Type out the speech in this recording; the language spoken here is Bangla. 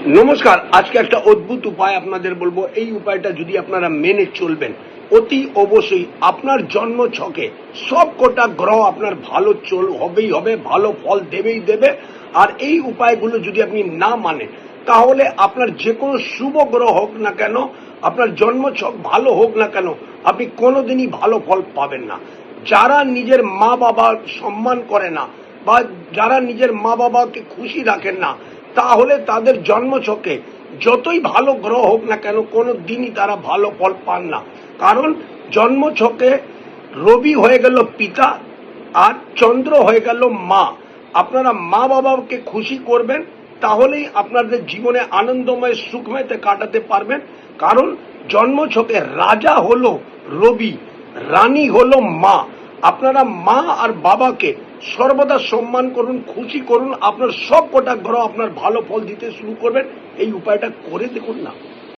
নমস্কার। আজকে একটা অদ্ভুত উপায় আপনাদের বলবো। এই উপায়টা যদি আপনারা মেনে চলবেন, অতি অবশ্যই আপনার জন্ম ছকে সব কটা গ্রহ আপনার ভালো হবেই হবে, ভালো ফল দেবেই দেবে। আর এই উপায়গুলো যদি আপনি না মানেন, তাহলে আপনার যে কোনো শুভ গ্রহ হোক না কেন, আপনার জন্ম ছক ভালো হোক না কেন, আপনি কোনোদিনই ভালো ফল পাবেন না। যারা নিজের মা বাবার সম্মান করে না, বা যারা নিজের মা বাবাকে খুশি রাখেন না, তাহলে তাদের জন্মছকে যতই ভালো গ্রহ হোক না কেন, কোনো দিনই তারা ভালো ফল পান না। কারণ জন্মছকে রবি হয়ে গেল পিতা, আর চন্দ্র হয়ে গেল মা। আপনারা মা বাবাকে খুশি করবেন, তাহলেই আপনাদের জীবনে আনন্দময় সুখময়তে কাটাতে পারবেন। কারণ জন্মছকে রাজা হলো রবি, রানী হলো মা। আপনারা মা আর বাবাকে সর্বদা সম্মান করুন, খুশি করুন, আপনার সব কটা গ্রহ আপনার ভালো ফল দিতে শুরু করবেন। এই উপায়টা করে দেখুন না।